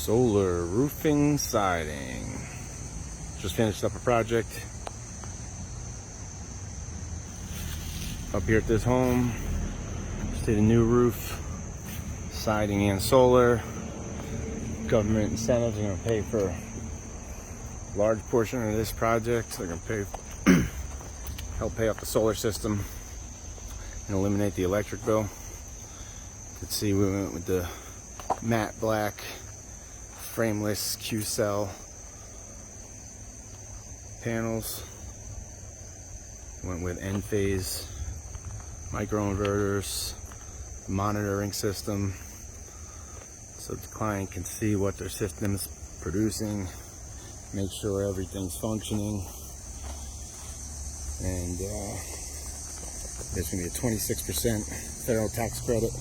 Solar roofing siding. Just finished up a project up here at this home. Just did a new roof, siding and solar. Government incentives are going to pay for a large portion of this project. They're going to help pay off the solar system and eliminate the electric bill. You can see we went with the matte black frameless Q-cell panels. Went with N-phase microinverters, monitoring system, so the client can see what their system is producing, make sure everything's functioning. And there's going to be a 26% federal tax credit